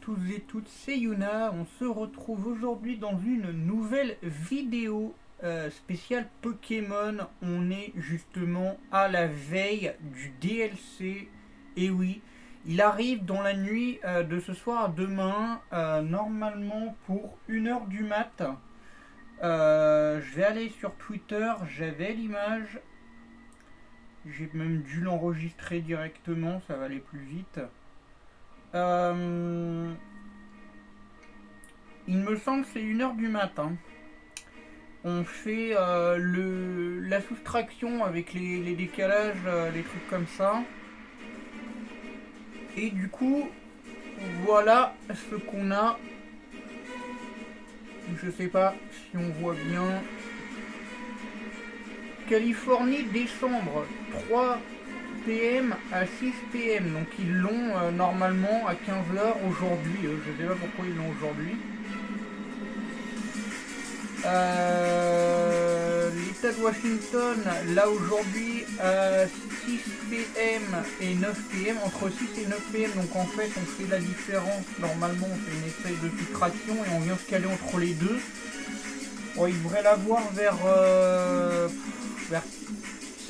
tous et toutes, c'est Yuna. On se retrouve aujourd'hui dans une nouvelle vidéo spéciale Pokémon. On est justement à la veille du DLC. Et oui, il arrive dans la nuit de ce soir à demain, normalement pour 1h du mat. Je vais aller sur Twitter, j'avais l'image. J'ai même dû l'enregistrer directement, ça va aller plus vite. Il me semble que c'est 1h du matin. On fait la soustraction avec les décalages, les trucs comme ça. Et du coup, voilà ce qu'on a. Je sais pas si on voit bien. Californie, décembre, 3 PM à 6 PM. Donc ils l'ont normalement à 15h aujourd'hui. Je sais pas pourquoi ils l'ont aujourd'hui. L'État de Washington, là aujourd'hui, 6 PM et 9 PM, entre 6 et 9 PM, donc en fait on fait la différence, normalement on fait une espèce de soustraction et on vient se caler entre les deux. Bon, il devrait l'avoir vers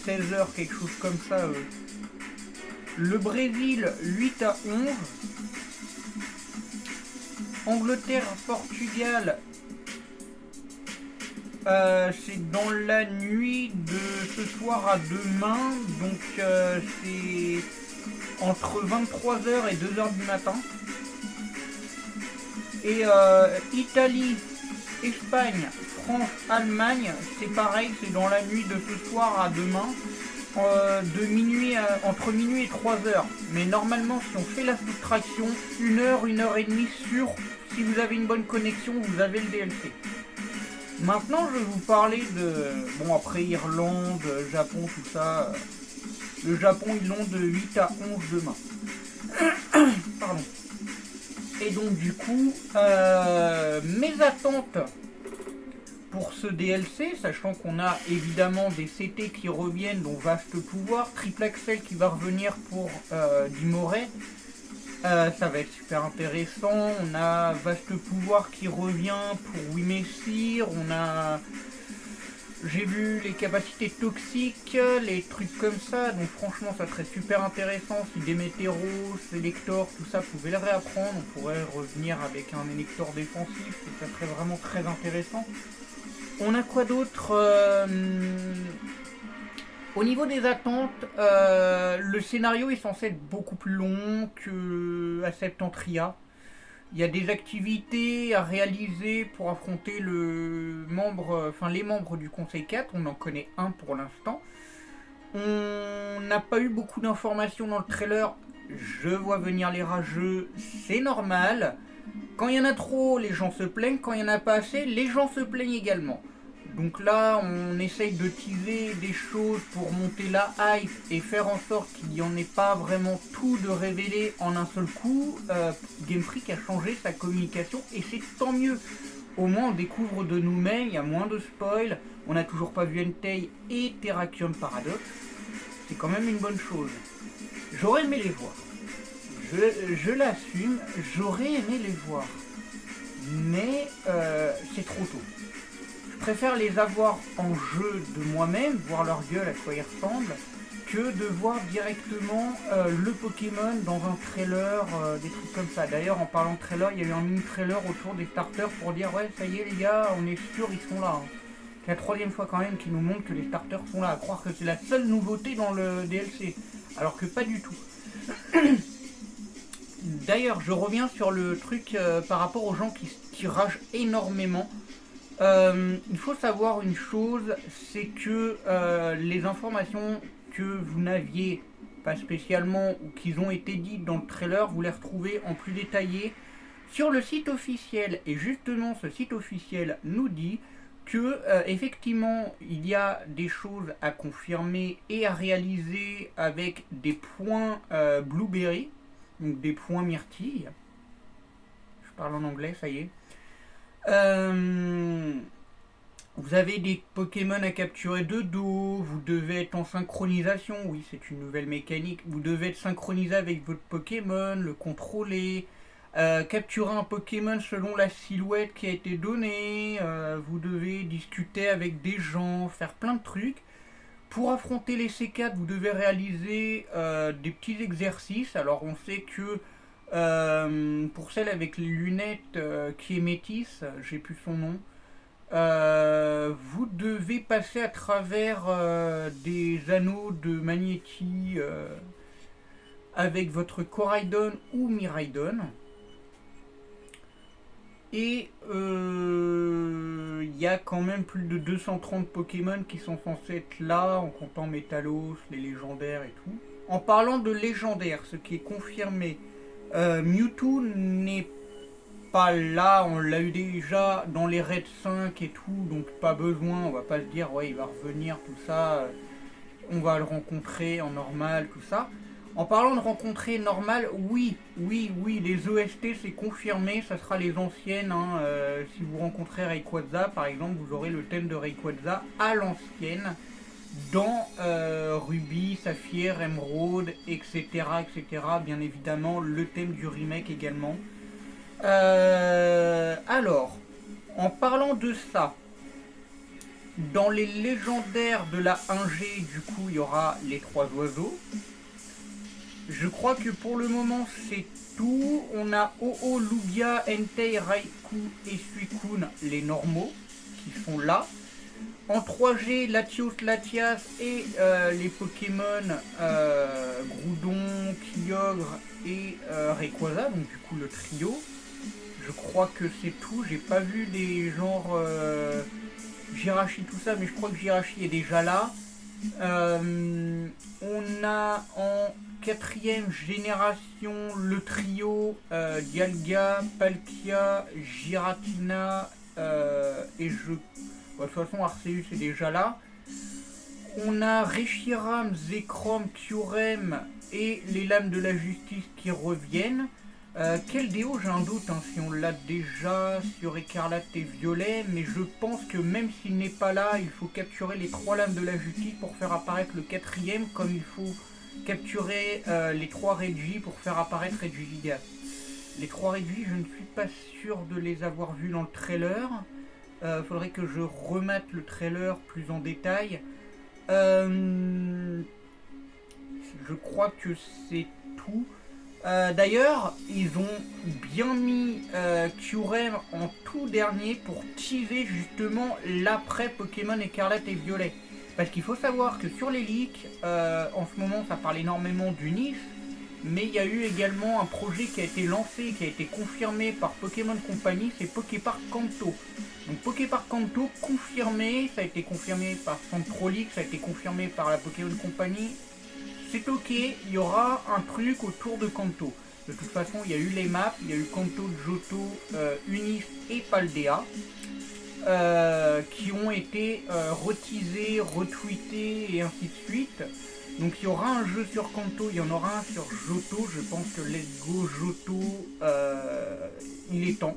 16h, quelque chose comme ça. Le Brésil, 8 à 11. Angleterre, Portugal, c'est dans la nuit de ce soir à demain, donc c'est entre 23h et 2h du matin. Et Italie, Espagne, France, Allemagne, c'est pareil, c'est dans la nuit de ce soir à demain, entre minuit et 3h. Mais normalement, si on fait la soustraction, 1h, 1h30 sûr, si vous avez une bonne connexion, vous avez le DLC. Maintenant, je vais vous parler de... Bon, après Irlande, Japon, tout ça. Le Japon, ils l'ont de 8 à 11 demain. Pardon. Et donc, du coup, mes attentes pour ce DLC, sachant qu'on a évidemment des CT qui reviennent, dont Vaste Pouvoir, Triple Axel qui va revenir pour Dimoré. Ça va être super intéressant. On a Vaste Pouvoir qui revient pour Wimessir. On a... J'ai vu les capacités toxiques, les trucs comme ça. Donc franchement, ça serait super intéressant si Démétéros, Selector, tout ça pouvait le réapprendre. On pourrait revenir avec un Elector défensif. Et ça serait vraiment très intéressant. On a quoi d'autre Au niveau des attentes, le scénario est censé être beaucoup plus long qu'à Septentria. Il y a des activités à réaliser pour affronter les membres du Conseil 4. On en connaît un pour l'instant. On n'a pas eu beaucoup d'informations dans le trailer. Je vois venir les rageux, c'est normal. Quand il y en a trop, les gens se plaignent. Quand il n'y en a pas assez, les gens se plaignent également. Donc là, on essaye de teaser des choses pour monter la hype et faire en sorte qu'il n'y en ait pas vraiment tout de révélé en un seul coup. Game Freak a changé sa communication et c'est tant mieux. Au moins on découvre de nous-mêmes, il y a moins de spoil. On n'a toujours pas vu Entei et Terrakium Paradox. C'est quand même une bonne chose. J'aurais aimé les voir. Je l'assume, j'aurais aimé les voir. Mais c'est trop tôt. Je préfère les avoir en jeu de moi-même, voir leur gueule, à quoi ils ressemblent, que de voir directement le Pokémon dans un trailer, des trucs comme ça. D'ailleurs, en parlant de trailer, il y a eu un mini trailer autour des starters pour dire ouais, ça y est les gars, on est sûr, ils sont là. C'est la troisième fois quand même qu'ils nous montrent que les starters sont là, à croire que c'est la seule nouveauté dans le DLC, alors que pas du tout. D'ailleurs, je reviens sur le truc par rapport aux gens qui ragent énormément. Il faut savoir une chose, c'est que les informations que vous n'aviez pas spécialement ou qui ont été dites dans le trailer, vous les retrouvez en plus détaillé sur le site officiel. Et justement, ce site officiel nous dit que effectivement, il y a des choses à confirmer et à réaliser avec des points Blueberry, donc des points myrtille. Je parle en anglais, ça y est. Vous avez des Pokémon à capturer de dos, vous devez être en synchronisation, oui c'est une nouvelle mécanique, vous devez être synchronisé avec votre Pokémon, le contrôler, capturer un Pokémon selon la silhouette qui a été donnée, vous devez discuter avec des gens, faire plein de trucs. Pour affronter les C4, vous devez réaliser des petits exercices. Alors on sait que pour celle avec les lunettes qui est métisse, j'ai plus son nom, vous devez passer à travers des anneaux de magnétie avec votre Coraidon ou Miraidon. Et il y a quand même plus de 230 Pokémon qui sont censés être là, en comptant Métalos, les légendaires et tout. En parlant de légendaires, ce qui est confirmé, Mewtwo n'est pas là, on l'a eu déjà dans les raids 5 et tout, donc pas besoin, on va pas se dire ouais il va revenir, tout ça, on va le rencontrer en normal, tout ça. En parlant de rencontrer normal, oui, les OST c'est confirmé, ça sera les anciennes. Hein, si vous rencontrez Rayquaza, par exemple, vous aurez le thème de Rayquaza à l'ancienne dans Ruby, Saphir, Emerald, etc., etc. Bien évidemment, le thème du remake également. Alors, en parlant de ça, dans les légendaires de la 1G, du coup, il y aura les 3 oiseaux. Je crois que pour le moment c'est tout. On a Ho-Oh, Lugia, Entei, Raikou et Suicune, les normaux, qui sont là. En 3G, Latios, Latias et les Pokémon Groudon, Kyogre et Rayquaza, donc du coup le trio. Je crois que c'est tout. J'ai pas vu des genres Jirachi, tout ça, mais je crois que Jirachi est déjà là. On a en 4ème génération le trio Dialga, Palkia, Giratina et je... Bon, de toute façon Arceus est déjà là. On a Reshiram, Zekrom, Kyurem et les lames de la justice qui reviennent. Keldeo, j'ai un doute hein, si on l'a déjà sur Écarlate et Violet, mais je pense que même s'il n'est pas là, il faut capturer les 3 lames de la justice pour faire apparaître le 4ème, comme il faut capturer les 3 Reggie pour faire apparaître Regigigas. Les 3 Reggie, je ne suis pas sûr de les avoir vus dans le trailer. Faudrait que je remette le trailer plus en détail. Je crois que c'est tout. D'ailleurs, ils ont bien mis Kyurem en tout dernier pour teaser justement l'après Pokémon Écarlate et Violet. Parce qu'il faut savoir que sur les leaks, en ce moment ça parle énormément d'Unis, mais il y a eu également un projet qui a été lancé, qui a été confirmé par Pokémon Company, c'est Poképark Kanto. Donc Poképark Kanto confirmé, ça a été confirmé par Centrolix, ça a été confirmé par la Pokémon Company. C'est ok, il y aura un truc autour de Kanto. De toute façon, il y a eu les maps, il y a eu Kanto, Johto, Unis et Paldea, qui ont été reteasés, retweetés et ainsi de suite. Donc il y aura un jeu sur Kanto, il y en aura un sur Johto. Je pense que Let's Go Johto, il est temps.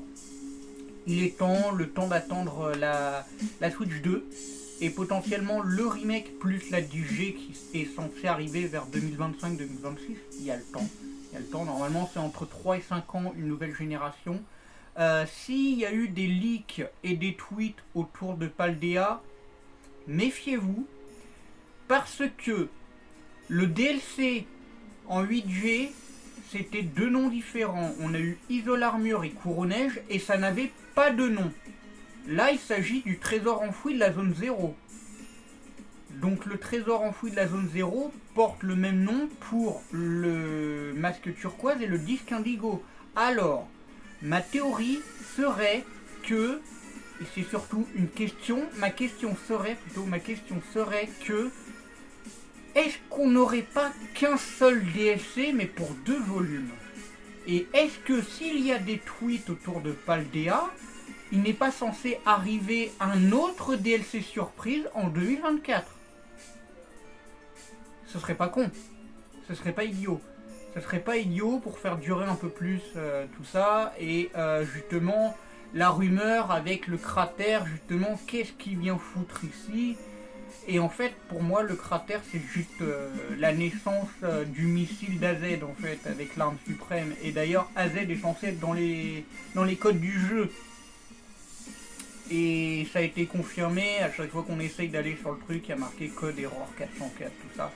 Il est temps, le temps d'attendre la Switch 2. Et potentiellement le remake plus la DG qui est censé arriver vers 2025-2026. Il y a le temps. Il y a le temps. Normalement, c'est entre 3 et 5 ans une nouvelle génération. S'il y a eu des leaks et des tweets autour de Paldea, méfiez-vous. Parce que le DLC en 8G, c'était 2 noms différents. On a eu Isole Armure et Couronneige et ça n'avait pas de nom. Là, il s'agit du trésor enfoui de la zone 0. Donc le trésor enfoui de la zone 0 porte le même nom pour le masque turquoise et le disque indigo. Alors, ma théorie serait que, et c'est surtout une question, ma question serait que, est-ce qu'on n'aurait pas qu'un seul DLC mais pour 2 volumes? Et est-ce que s'il y a des tweets autour de Paldea, il n'est pas censé arriver un autre DLC surprise en 2024? Ce serait pas con. Ce serait pas idiot. Ce serait pas idiot pour faire durer un peu plus tout ça. Et justement, la rumeur avec le cratère, justement, qu'est-ce qu'il vient foutre ici? Et en fait, pour moi, le cratère, c'est juste la naissance du missile d'AZ, en fait, avec l'arme suprême. Et d'ailleurs, AZ est censé être dans les codes du jeu. Et ça a été confirmé, à chaque fois qu'on essaye d'aller sur le truc, il y a marqué code error 404, tout ça.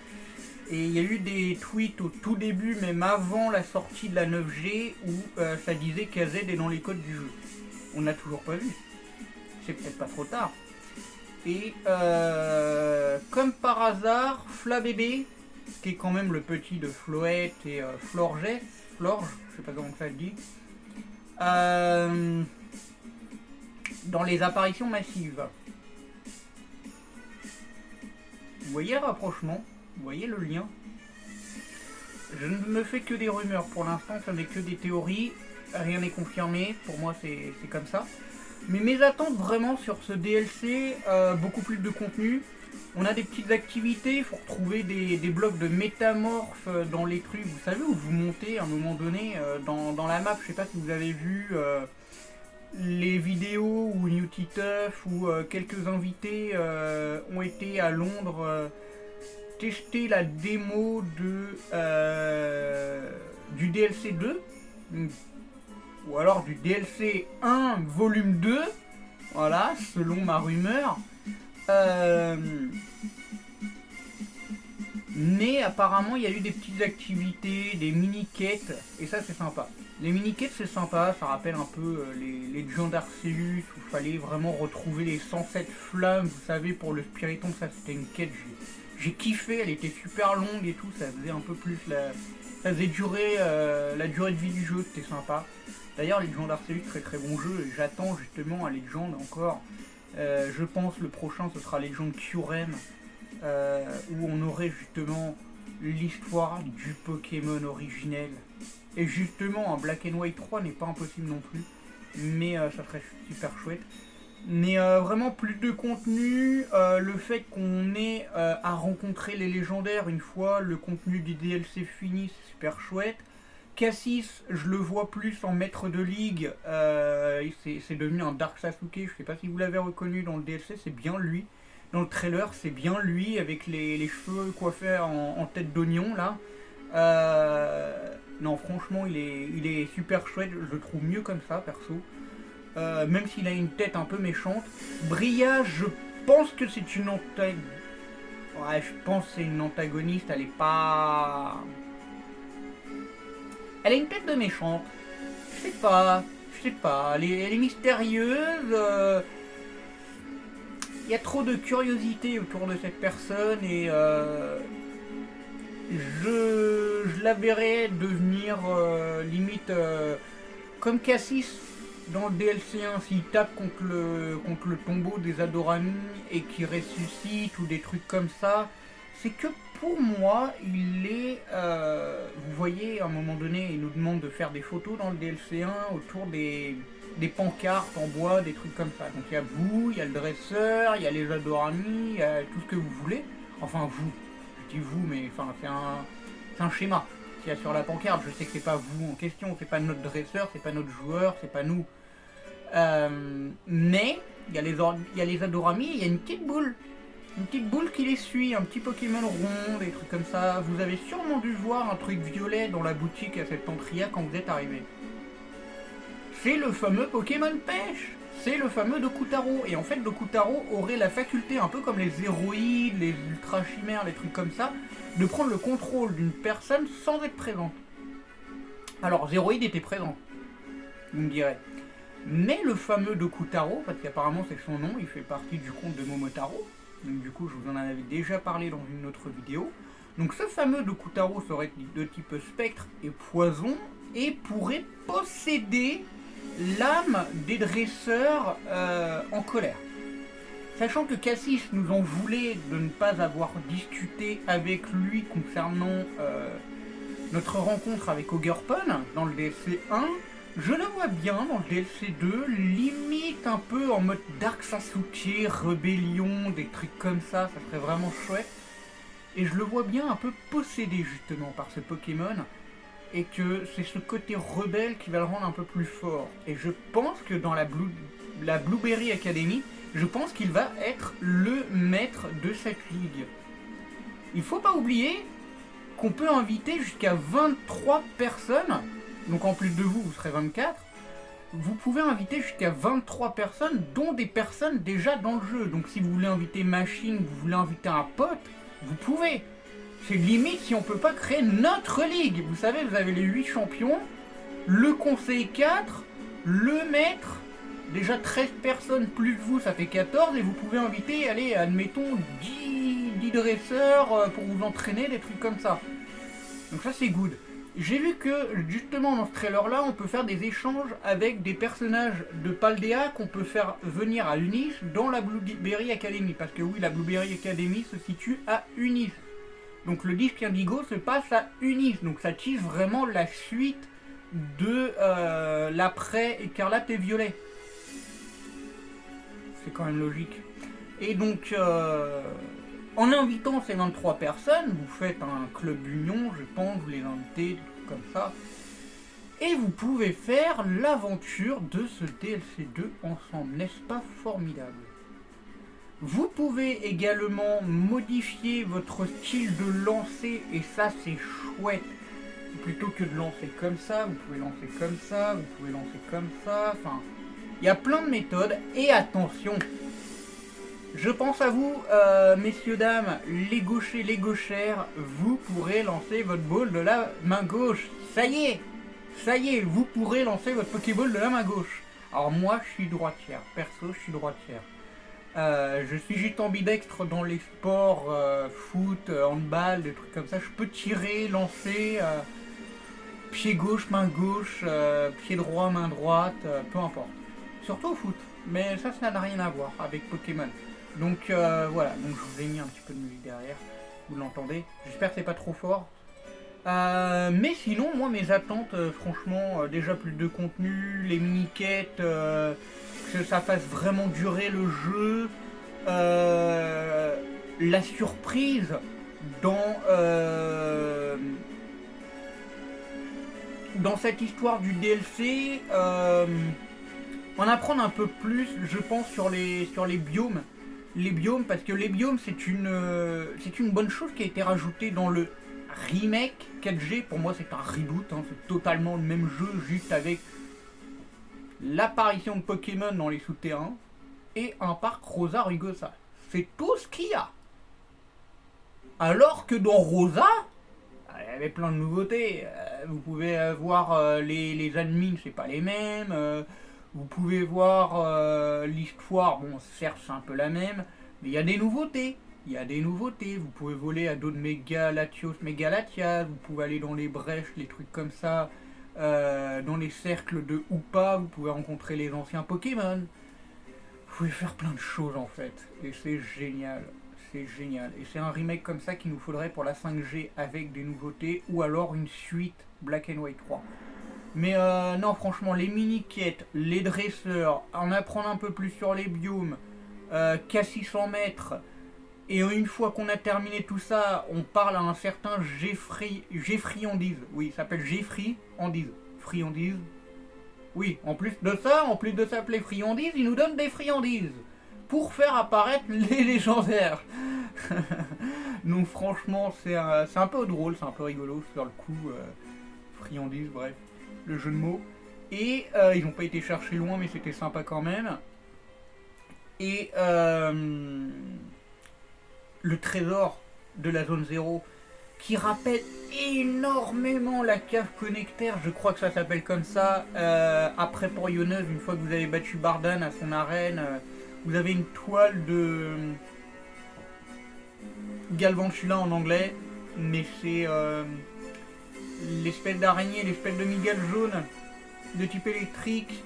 Et il y a eu des tweets au tout début, même avant la sortie de la 9G, où ça disait qu'AZ est dans les codes du jeu. On n'a toujours pas vu. C'est peut-être pas trop tard. Et comme par hasard, Flabébé, qui est quand même le petit de Floette et Florge, je sais pas comment ça se dit, dans les apparitions massives. Vous voyez le rapprochement? Vous voyez le lien? Je ne me fais que des rumeurs pour l'instant, ça n'est que des théories, rien n'est confirmé, pour moi c'est comme ça. Mais mes attentes vraiment sur ce DLC, beaucoup plus de contenu. On a des petites activités, il faut retrouver des blocs de métamorphes dans les trucs, vous savez, où vous montez à un moment donné dans la map. Je sais pas si vous avez vu les vidéos où New Titeuf ou quelques invités ont été à Londres tester la démo du DLC 2. Ou alors du DLC 1 volume 2, voilà, selon ma rumeur. Mais apparemment il y a eu des petites activités, des mini-quêtes, et ça c'est sympa. Les mini-quêtes c'est sympa, ça rappelle un peu les Légions d'Arcellus, où il fallait vraiment retrouver les 107 flammes, vous savez, pour le Spiritomb, ça c'était une quête, j'ai kiffé, elle était super longue et tout, ça faisait un peu plus ça faisait durer la durée de vie du jeu, c'était sympa. D'ailleurs, Legend d'Arceus, très très bon jeu, et j'attends justement à Legend encore. Je pense le prochain ce sera Legend Kyurem, où on aurait justement l'histoire du Pokémon originel. Et justement, un Black and White 3 n'est pas impossible non plus, mais ça serait super chouette. Mais vraiment plus de contenu, le fait qu'on ait à rencontrer les légendaires une fois le contenu du DLC fini, c'est super chouette. Cassis, je le vois plus en maître de ligue, c'est devenu un Dark Sasuke, je sais pas si vous l'avez reconnu dans le DLC, c'est bien lui. Dans le trailer, c'est bien lui avec les cheveux coiffés en tête d'oignon là. Non, franchement, il est super chouette, je le trouve mieux comme ça perso. Même s'il a une tête un peu méchante. Bria, je pense que c'est une antagoniste. Ouais, je pense que c'est une antagoniste, elle est pas... Elle a une tête de méchante. Je sais pas. Elle est mystérieuse. Il y a trop de curiosité autour de cette personne et je la verrais devenir limite comme Cassis dans le DLC 1, s'il tape contre le tombeau des Adorami et qu'il ressuscite ou des trucs comme ça. C'est que pour moi, il est... vous voyez, à un moment donné, il nous demande de faire des photos dans le DLC 1 autour des pancartes en bois, des trucs comme ça. Donc il y a vous, il y a le dresseur, il y a les Adorami, il y a tout ce que vous voulez. Enfin vous, je dis vous, mais enfin c'est un schéma qu'il y a sur la pancarte. Je sais que c'est pas vous en question, c'est pas notre dresseur, c'est pas notre joueur, c'est pas nous. Mais il y a les Adorami, il y a une petite boule. Une petite boule qui les suit, un petit Pokémon rond, des trucs comme ça. Vous avez sûrement dû voir un truc violet dans la boutique à cette Septentria quand vous êtes arrivé. C'est le fameux Pokémon pêche. C'est le fameux Dokutaro. Et en fait, Dokutaro aurait la faculté, un peu comme les héroïdes, les ultra chimères, les trucs comme ça, de prendre le contrôle d'une personne sans être présente. Alors, Zéroïde était présent, vous me direz. Mais le fameux Dokutaro, parce qu'apparemment c'est son nom, il fait partie du conte de Momotaro. Donc du coup, je vous en avais déjà parlé dans une autre vidéo. Donc ce fameux Dokutaro serait de type spectre et poison et pourrait posséder l'âme des dresseurs en colère. Sachant que Cassis nous en voulait de ne pas avoir discuté avec lui concernant notre rencontre avec Ogerpon dans le DLC 1, je le vois bien dans le DLC 2, limite un peu en mode Dark Sasuke, rébellion, des trucs comme ça serait vraiment chouette. Et je le vois bien un peu possédé justement par ce Pokémon. et que c'est ce côté rebelle qui va le rendre un peu plus fort. Et je pense que dans la Blueberry Academy, je pense qu'il va être le maître de cette ligue. Il faut pas oublier qu'on peut inviter jusqu'à 23 personnes, donc en plus de vous, vous serez 24, vous pouvez inviter jusqu'à 23 personnes, dont des personnes déjà dans le jeu. Donc si vous voulez inviter Machine, vous voulez inviter un pote, vous pouvez. C'est limite si on peut pas créer notre ligue. Vous savez, vous avez les 8 champions, le conseil 4, le maître, déjà 13 personnes plus vous, ça fait 14, et vous pouvez inviter, allez, admettons, 10 dresseurs pour vous entraîner, des trucs comme ça. Donc ça c'est good. J'ai vu que justement dans ce trailer là on peut faire des échanges avec des personnages de Paldea qu'on peut faire venir à Unis dans la Blueberry Academy. Parce que oui, la Blueberry Academy se situe à Unis. Donc le disque Indigo se passe à Unis. Donc ça tease vraiment la suite de l'après Écarlate et Violet. C'est quand même logique. Et donc en invitant ces 23 personnes, vous faites un club union, je pense, vous les invitez, des trucs comme ça. Et vous pouvez faire l'aventure de ce DLC 2 ensemble, n'est-ce pas formidable? Vous pouvez également modifier votre style de lancer, et ça c'est chouette. Plutôt que de lancer comme ça, vous pouvez lancer comme ça, vous pouvez lancer comme ça, enfin... Il y a plein de méthodes, et attention, je pense à vous, messieurs, dames, les gauchers, les gauchères, vous pourrez lancer votre ball de la main gauche. Ça y est, vous pourrez lancer votre Pokéball de la main gauche. Alors moi, je suis droitière, perso, je suis droitière. Je suis juste ambidextre dans les sports, foot, handball, des trucs comme ça. Je peux tirer, lancer, pied gauche, main gauche, pied droit, main droite, peu importe. Surtout au foot, mais ça n'a rien à voir avec Pokémon. Donc voilà, donc je vous ai mis un petit peu de musique derrière, vous l'entendez. J'espère que c'est pas trop fort. Mais sinon, moi mes attentes, franchement, déjà plus de contenu, les mini-quêtes, que ça fasse vraiment durer le jeu, la surprise dans cette histoire du DLC, en apprendre un peu plus, je pense, sur les biomes. Les biomes, parce que les biomes c'est une bonne chose qui a été rajoutée dans le remake 4G. Pour moi c'est un reboot, hein, c'est totalement le même jeu, juste avec l'apparition de Pokémon dans les souterrains et un parc Rosa Rugosa. C'est tout ce qu'il y a. Alors que dans Rosa, il y avait plein de nouveautés. Vous pouvez voir les admins, c'est pas les mêmes. Vous pouvez voir l'histoire, bon certes c'est un peu la même, mais il y a des nouveautés. Vous pouvez voler à dos de Mégalatios, Mégalatias, vous pouvez aller dans les brèches, les trucs comme ça, dans les cercles de Hoopa, vous pouvez rencontrer les anciens Pokémon. Vous pouvez faire plein de choses en fait, et c'est génial. C'est génial. Et c'est un remake comme ça qu'il nous faudrait pour la 5G avec des nouveautés, ou alors une suite Black and White 3. Mais non, franchement, les mini-quêtes, les dresseurs, en apprendre un peu plus sur les biomes, qu'à 600 mètres, et une fois qu'on a terminé tout ça, on parle à un certain Friandise. Oui, il s'appelle Friandise. Friandise. Oui, en plus de s'appeler Friandise, il nous donne des friandises pour faire apparaître les légendaires. Donc franchement, c'est un peu drôle, c'est un peu rigolo sur le coup. Friandise, bref. Le jeu de mots. Et ils n'ont pas été chercher loin, mais c'était sympa quand même. Et le trésor de la zone 0, qui rappelle énormément la cave connectaire, je crois que ça s'appelle comme ça. Après Porionneuse, une fois que vous avez battu Bardan à son arène, vous avez une toile de Galvantula en anglais, mais c'est l'espèce d'araignée, l'espèce de migale jaune de type électrique.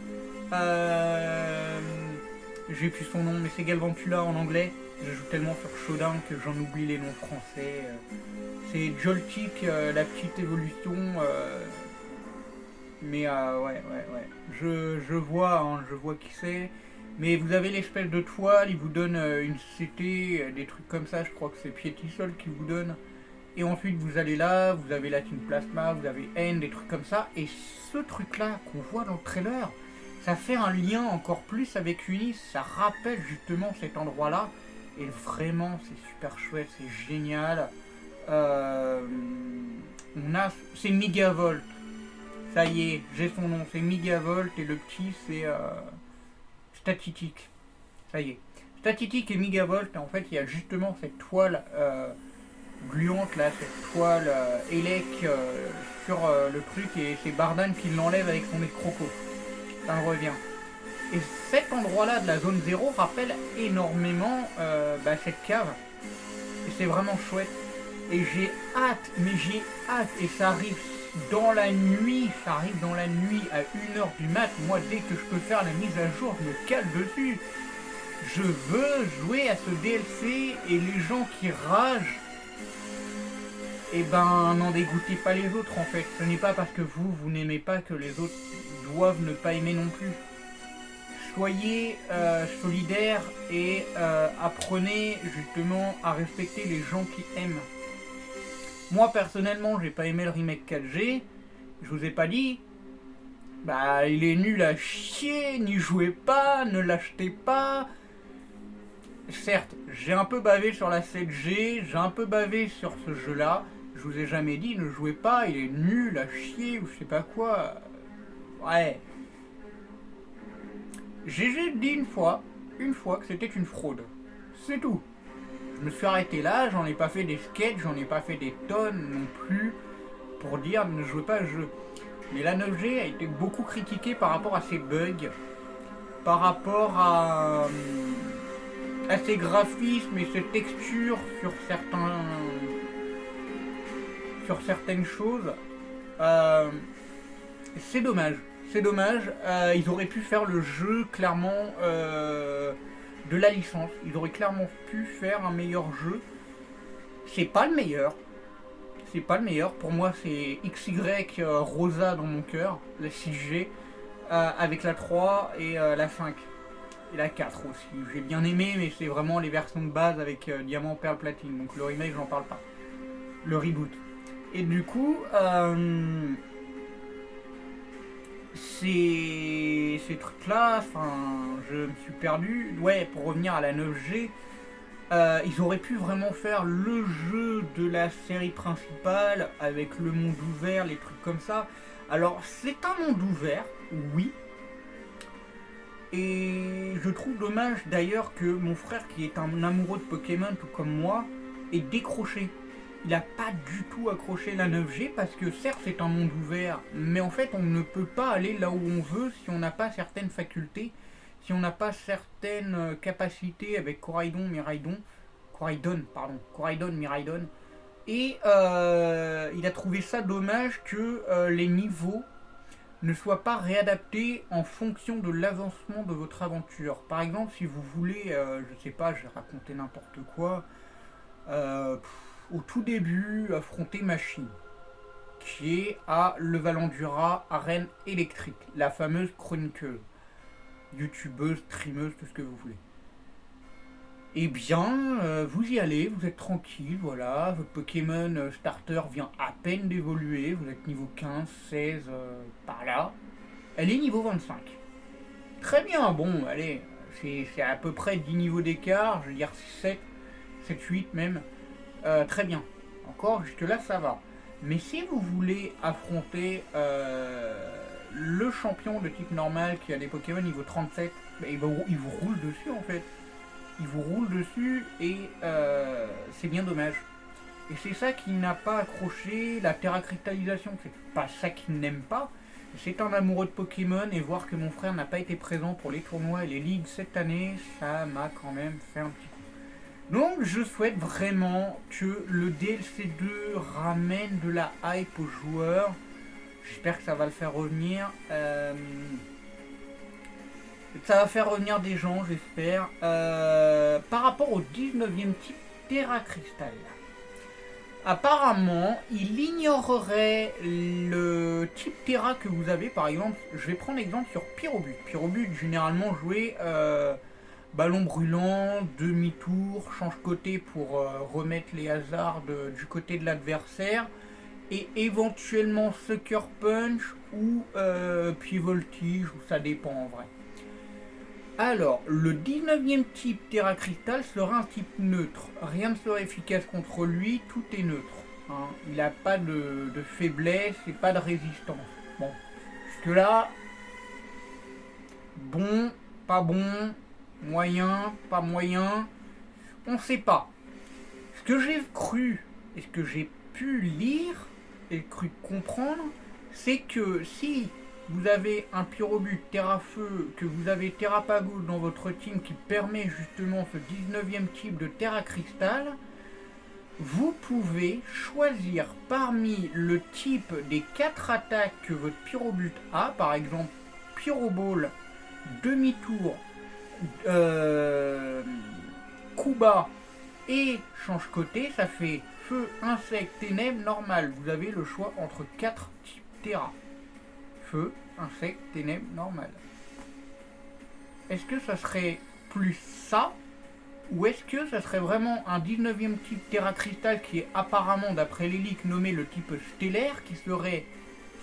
J'ai plus son nom, mais c'est Galvantula en anglais. Je joue tellement sur Shodan que j'en oublie les noms français. C'est Joltik, la petite évolution. Mais ouais. Je vois qui c'est. Mais vous avez l'espèce de toile, il vous donne une CT, des trucs comme ça. Je crois que c'est Pietisol qui vous donne. Et ensuite vous allez là, vous avez la Team Plasma, vous avez N, des trucs comme ça. Et ce truc-là qu'on voit dans le trailer, ça fait un lien encore plus avec Unis, ça rappelle justement cet endroit-là. Et vraiment, c'est super chouette, c'est génial. C'est Megavolt. Ça y est, j'ai son nom, c'est Megavolt et le petit c'est Statitik. Ça y est. Statitik et Megavolt, en fait, il y a justement cette toile gluante là, cette toile élec sur le truc et c'est Bardan qui l'enlève avec son nez de croco. Ça me revient. Et cet endroit-là de la zone 0 rappelle énormément cette cave. Et c'est vraiment chouette. Et j'ai hâte, mais j'ai hâte. Et ça arrive dans la nuit. Ça arrive dans la nuit à 1h du mat. Moi, dès que je peux faire la mise à jour, je me cale dessus. Je veux jouer à ce DLC et les gens qui ragent, eh ben, n'en dégoûtez pas les autres en fait. Ce n'est pas parce que vous n'aimez pas que les autres doivent ne pas aimer non plus. Soyez solidaires et apprenez justement à respecter les gens qui aiment. Moi personnellement, j'ai pas aimé le remake 4G. Je vous ai pas dit. Bah, il est nul à chier, n'y jouez pas, ne l'achetez pas. Certes, j'ai un peu bavé sur la 7G, j'ai un peu bavé sur ce jeu-là. Je vous ai jamais dit, ne jouez pas, il est nul à chier ou je sais pas quoi. Ouais. J'ai juste dit une fois que c'était une fraude. C'est tout. Je me suis arrêté là, j'en ai pas fait des sketchs, j'en ai pas fait des tonnes non plus pour dire ne jouez pas au jeu. Mais la 9G a été beaucoup critiquée par rapport à ses bugs, par rapport à ses graphismes et ses textures sur certaines choses. C'est dommage. C'est dommage. Ils auraient pu faire le jeu clairement de la licence. Ils auraient clairement pu faire un meilleur jeu. C'est pas le meilleur. C'est pas le meilleur. Pour moi, c'est XY Rosa dans mon cœur, la 6G, avec la 3 et la 5. Et la 4 aussi. J'ai bien aimé, mais c'est vraiment les versions de base avec Diamant, Perle, Platine. Donc le remake, j'en parle pas. Le reboot. Et du coup, ces trucs-là, enfin, je me suis perdu. Ouais, pour revenir à la 9G, ils auraient pu vraiment faire le jeu de la série principale avec le monde ouvert, les trucs comme ça. Alors, c'est un monde ouvert, oui. Et je trouve dommage d'ailleurs que mon frère, qui est un amoureux de Pokémon tout comme moi, ait décroché. Il n'a pas du tout accroché la 9G parce que certes c'est un monde ouvert, mais en fait on ne peut pas aller là où on veut si on n'a pas certaines facultés, si on n'a pas certaines capacités avec Coraidon, Miraidon. Et il a trouvé ça dommage que les niveaux ne soient pas réadaptés en fonction de l'avancement de votre aventure. Par exemple, si vous voulez, je sais pas, je vais raconter n'importe quoi, au tout début, affronter Machine, qui est à Le Valandura, arène électrique, la fameuse chroniqueuse, youtubeuse, streameuse, tout ce que vous voulez. Eh bien, vous y allez, vous êtes tranquille, voilà, votre Pokémon starter vient à peine d'évoluer, vous êtes niveau 15, 16, par là. Elle est niveau 25. Très bien, bon, allez, c'est à peu près 10 niveaux d'écart, je veux dire 7, 8 même. Très bien. Encore, jusque là, ça va. Mais si vous voulez affronter le champion de type normal qui a des Pokémon niveau 37, il vous roule dessus en fait. Il vous roule dessus et c'est bien dommage. Et c'est ça qui n'a pas accroché, la terracristallisation, c'est pas ça qu'il n'aime pas. C'est un amoureux de Pokémon et voir que mon frère n'a pas été présent pour les tournois et les ligues cette année, ça m'a quand même fait un petit coup. Donc je souhaite vraiment que le DLC 2 ramène de la hype aux joueurs. J'espère que ça va le faire revenir. Ça va faire revenir des gens, j'espère. Par rapport au 19e type Terra Crystal. Apparemment, il ignorerait le type Terra que vous avez. Par exemple, je vais prendre l'exemple sur Pyrobut. Pyrobut, généralement joué Ballon brûlant, demi-tour, change côté pour remettre les hasards du côté de l'adversaire. Et éventuellement Sucker Punch ou Pied Voltige, ou ça dépend en vrai. Alors, le 19e type Terra Crystal sera un type neutre. Rien ne sera efficace contre lui, tout est neutre. Hein. Il n'a pas de faiblesse et pas de résistance. Bon, jusque là, bon, pas bon, moyen, pas moyen, on ne sait pas. Ce que j'ai cru et ce que j'ai pu lire et cru comprendre, c'est que si vous avez un Pyrobut Terra-Feu, que vous avez Terrapago dans votre team qui permet justement ce 19e type de Terra Crystal, vous pouvez choisir parmi le type des 4 attaques que votre Pyrobut a, par exemple Pyroball, demi-tour, Kuba et change côté, ça fait feu, insecte, ténèbres, normal. Vous avez le choix entre 4 types Terra. Feu, insecte, ténèbres, normal. Est-ce que ça serait plus ça, ou est-ce que ça serait vraiment un 19e type Terra Crystal qui est apparemment, d'après les leaks, nommé le type stellaire, qui serait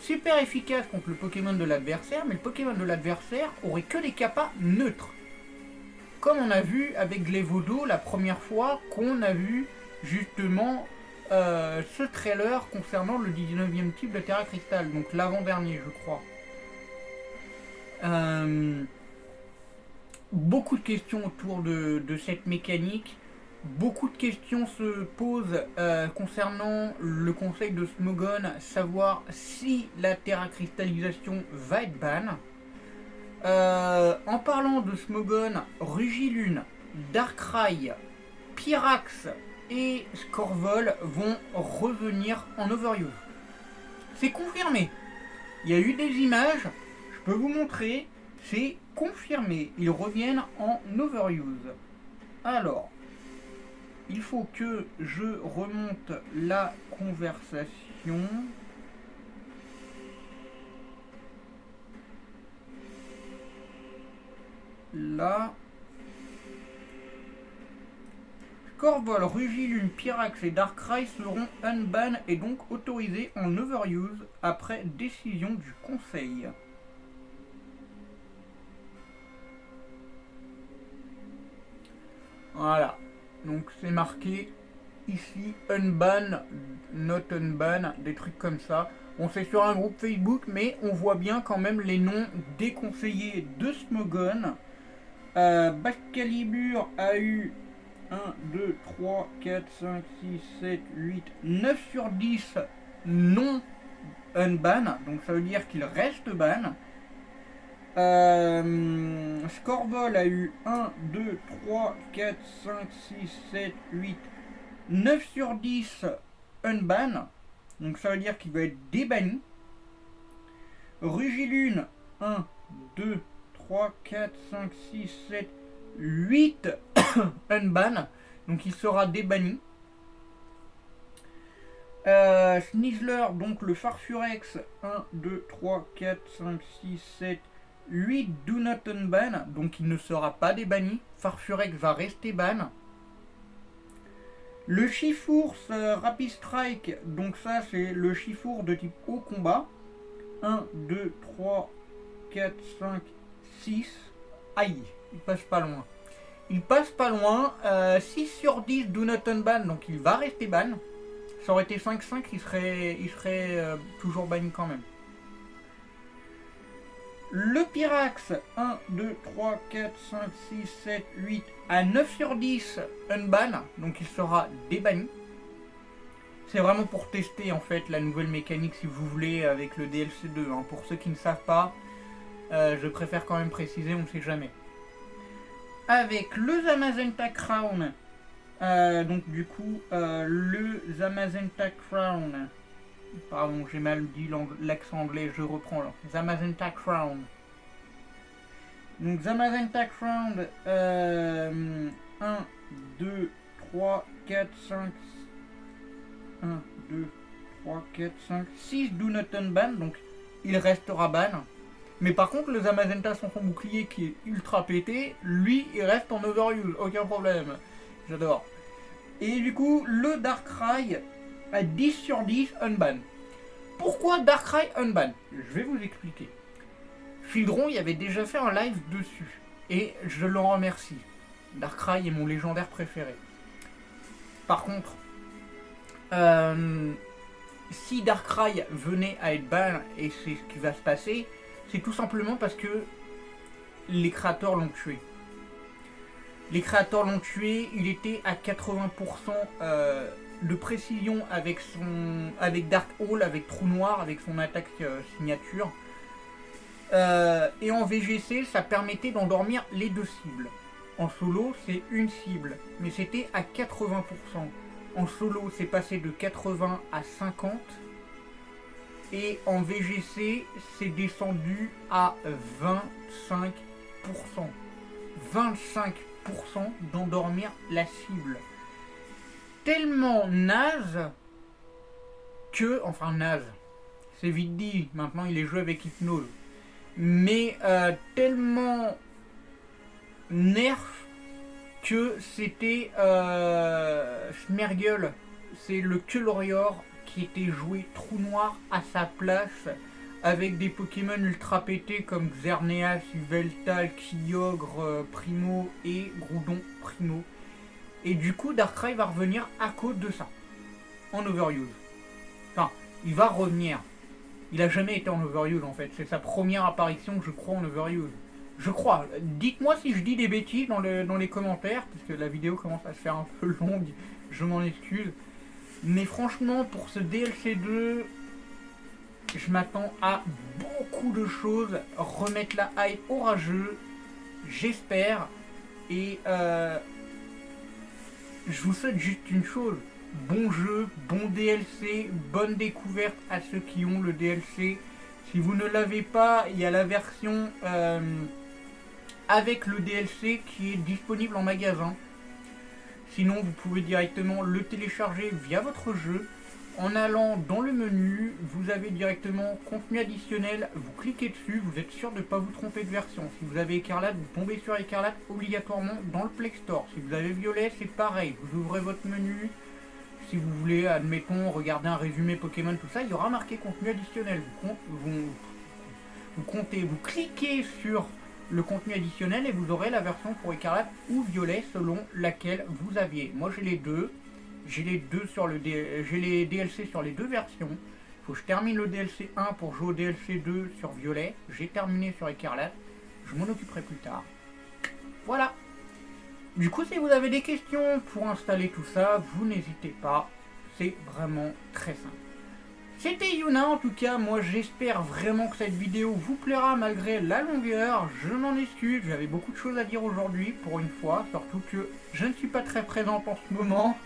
super efficace contre le Pokémon de l'adversaire, mais le Pokémon de l'adversaire aurait que des kappas neutres. Comme on a vu avec Glevodo la première fois qu'on a vu justement ce trailer concernant le 19e type de Terra Crystal, donc l'avant-dernier je crois. Beaucoup de questions autour de cette mécanique, beaucoup de questions se posent concernant le conseil de Smogon, savoir si la Terra Cristallisation va être ban. En parlant de Smogon, Rugilune, Darkrai, Pyrax et Scorvol vont revenir en Overuse. C'est confirmé. Il y a eu des images, je peux vous montrer, c'est confirmé. Ils reviennent en Overuse. Alors, il faut que je remonte la conversation. Là, Scorvol, Rugilune, Pyrax et Darkrai seront unban et donc autorisés en Overuse après décision du conseil. Voilà, donc c'est marqué ici unban, not unban, des trucs comme ça. On c'est sur un groupe Facebook, mais on voit bien quand même les noms déconseillés de Smogon. Bascalibur a eu 1, 2, 3, 4, 5, 6, 7, 8, 9 sur 10 non unban, donc ça veut dire qu'il reste ban. Scorvol a eu 1, 2, 3, 4, 5, 6, 7, 8, 9 sur 10 unban, donc ça veut dire qu'il va être débanni. Rugilune 1, 2, 3, 4, 5, 6, 7, 8 unban, donc il sera débanni. Snizzler, donc le Farfurex 1, 2, 3, 4, 5, 6, 7, 8 do not unban, donc il ne sera pas débanni. Farfurex va rester ban. Le Chifours Rapid Strike, donc ça c'est le Chifours de type haut combat. 1, 2, 3, 4, 5, 6. Aïe, il passe pas loin. Il passe pas loin. 6 sur 10 do not unban, donc il va rester ban. Ça aurait été 5-5, il serait toujours banni quand même. Le Pyrax, 1, 2, 3, 4, 5, 6, 7, 8 à 9 sur 10 unban, donc il sera débanni. C'est vraiment pour tester en fait la nouvelle mécanique si vous voulez avec le DLC 2. Hein. Pour ceux qui ne savent pas, je préfère quand même préciser, on ne sait jamais. Avec le Zamazenta Crown, donc du coup le Zamazenta Crown, pardon j'ai mal dit l'accent anglais, je reprends là. Zamazenta Crown. Donc Zamazenta Crown 1, 2, 3, 4, 5, 1, 2, 3, 4, 5, 6 do not unban, donc il restera ban. Mais par contre, le Zamazenta sans son bouclier qui est ultra pété, lui, il reste en overuse, aucun problème. J'adore. Et du coup, le Darkrai à 10 sur 10 unban. Pourquoi Darkrai unban? Je vais vous expliquer. Fildron y avait déjà fait un live dessus. Et je l'en remercie. Darkrai est mon légendaire préféré. Par contre, si Darkrai venait à être ban, et c'est ce qui va se passer, c'est tout simplement parce que les créateurs l'ont tué. Les créateurs l'ont tué, il était à 80% de précision avec Dark Hole, avec Trou Noir, avec son attaque signature. Et en VGC, ça permettait d'endormir les deux cibles. En solo, c'est une cible, mais c'était à 80%. En solo, c'est passé de 80 à 50. Et en VGC, c'est descendu à 25%. 25% d'endormir la cible. Tellement naze que... Enfin naze, c'est vite dit, maintenant il est joué avec hypnose. Mais tellement nerf que c'était Smergel, c'est le Keulorior qui était joué Trou Noir à sa place avec des Pokémon ultra pétés comme Xerneas, Yveltal, Kyogre, Primo et Groudon Primo. Et du coup Darkrai va revenir à cause de ça, en overuse. Enfin, il va revenir. Il a jamais été en overuse en fait, c'est sa première apparition je crois en overuse. Je crois, dites-moi si je dis des bêtises dans les commentaires, puisque la vidéo commence à se faire un peu longue, je m'en excuse. Mais franchement, pour ce DLC 2, je m'attends à beaucoup de choses, remettre la hype au rageux, j'espère. Et je vous souhaite juste une chose, bon jeu, bon DLC, bonne découverte à ceux qui ont le DLC. Si vous ne l'avez pas, il y a la version avec le DLC qui est disponible en magasin. Sinon, vous pouvez directement le télécharger via votre jeu. En allant dans le menu, vous avez directement contenu additionnel, vous cliquez dessus, vous êtes sûr de ne pas vous tromper de version. Si vous avez Écarlate, vous tombez sur Écarlate obligatoirement dans le Play Store. Si vous avez Violet, c'est pareil, vous ouvrez votre menu. Si vous voulez, admettons, regarder un résumé Pokémon, tout ça, il y aura marqué contenu additionnel. Vous cliquez sur le contenu additionnel et vous aurez la version pour Écarlate ou Violet selon laquelle vous aviez. Moi j'ai les deux. J'ai les DLC sur les deux versions. Il faut que je termine le DLC 1 pour jouer au DLC 2 sur Violet. J'ai terminé sur Écarlate. Je m'en occuperai plus tard. Voilà. Du coup, si vous avez des questions pour installer tout ça, vous n'hésitez pas. C'est vraiment très simple. C'était Yuna en tout cas, moi j'espère vraiment que cette vidéo vous plaira malgré la longueur, je m'en excuse, j'avais beaucoup de choses à dire aujourd'hui pour une fois, surtout que je ne suis pas très présente en ce moment,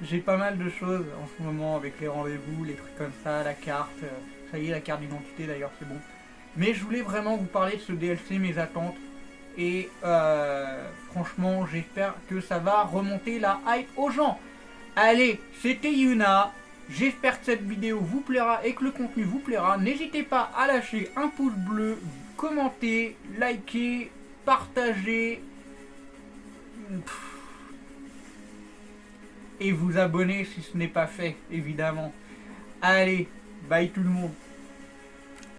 j'ai pas mal de choses en ce moment avec les rendez-vous, les trucs comme ça, la carte, ça y est la carte d'identité d'ailleurs c'est bon. Mais je voulais vraiment vous parler de ce DLC, mes attentes, et franchement j'espère que ça va remonter la hype aux gens. Allez, c'était Yuna. J'espère que cette vidéo vous plaira et que le contenu vous plaira. N'hésitez pas à lâcher un pouce bleu, commenter, liker, partager et vous abonner si ce n'est pas fait, évidemment. Allez, bye tout le monde.